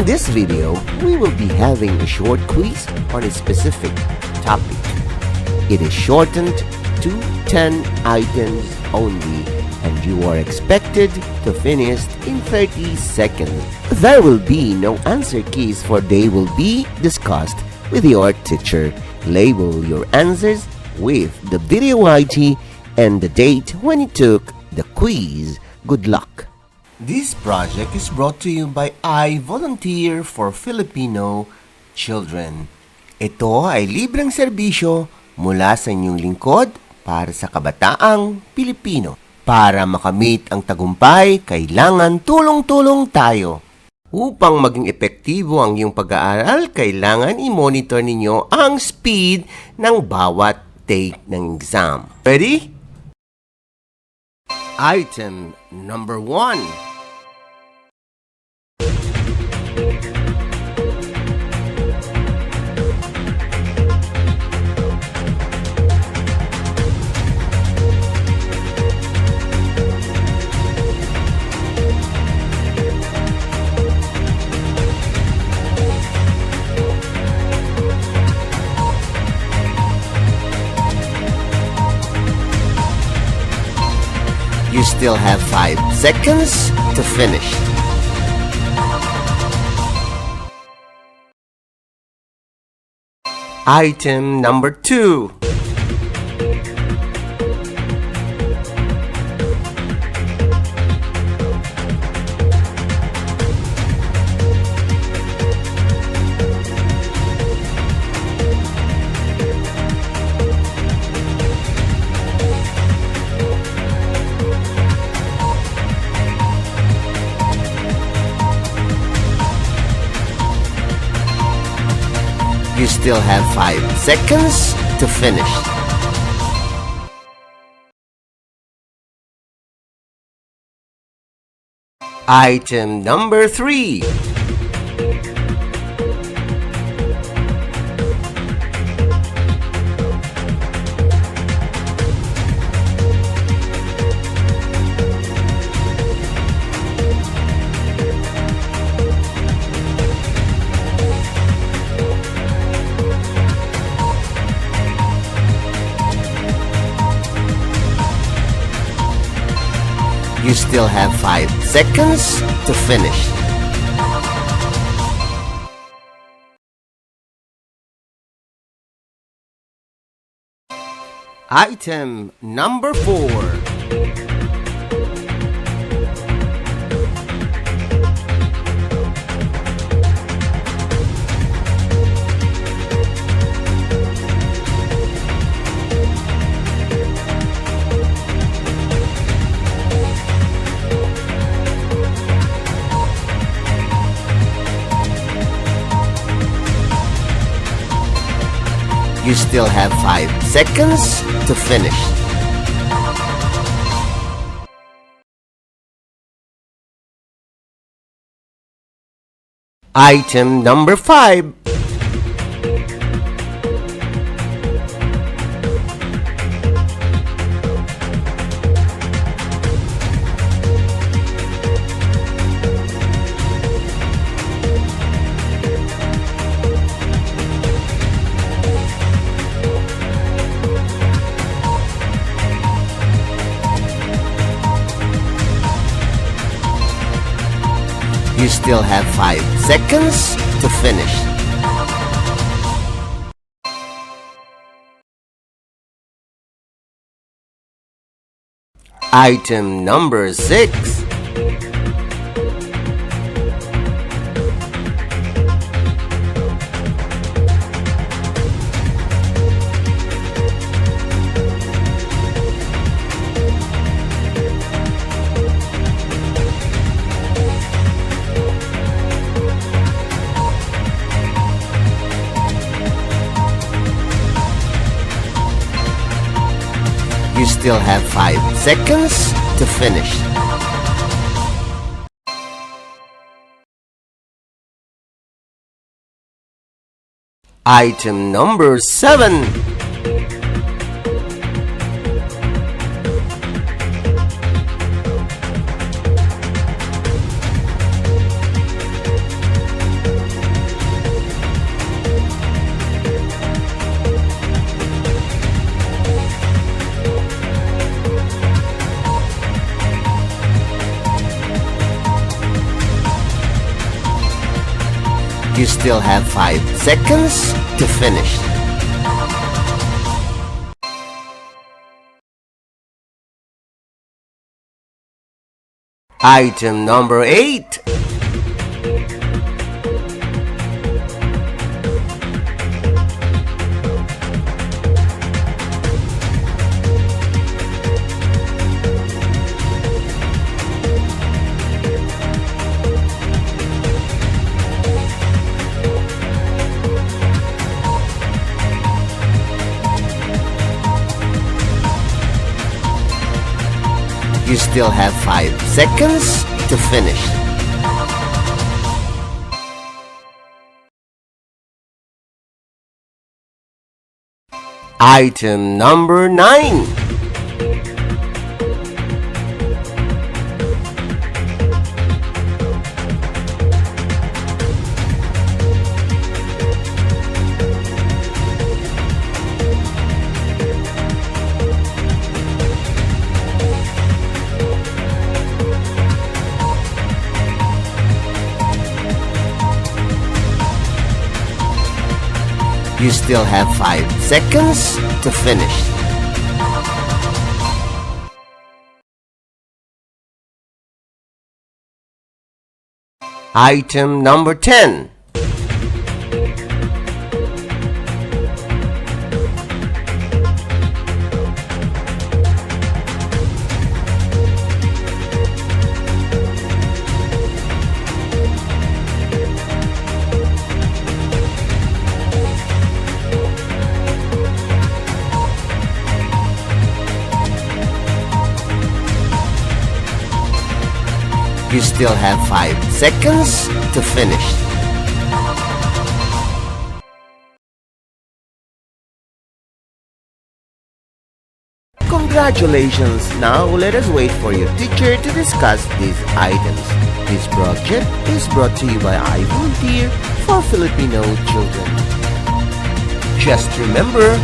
this video, we will be having a short quiz on a specific topic. It is shortened to 10 items only, and you are expected to finish in 30 seconds. There will be no answer keys, for they will be discussed with your teacher. Label your answers with the video ID and the date when you took the quiz. Good luck! This project is brought to you by I Volunteer for Filipino Children. Ito ay libreng serbisyo mula sa inyong lingkod para sa kabataang Pilipino. Para makamit ang tagumpay, kailangan tulong-tulong tayo. Upang maging epektibo ang iyong pag-aaral, kailangan i-monitor ninyo ang speed ng bawat take ng exam. Ready? Item number 1. You still have 5 seconds to finish. Item number 2. You still have 5 seconds to finish. Item number 3. You still have 5 seconds to finish. Item number 4. You still have 5 seconds to finish. Item number 5. You still have 5 seconds to finish. Item number 6. You still have 5 seconds to finish. Item number 7. You still have 5 seconds to finish. Item number 8. You still have 5 seconds to finish. Item number 9. You still have 5 seconds to finish. Item number 10. You still have 5 seconds to finish. Congratulations! Now let us wait for your teacher to discuss these items. This project is brought to you by I Volunteer for Filipino Children. Just remember,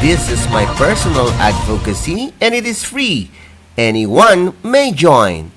this is my personal advocacy and it is free. Anyone may join.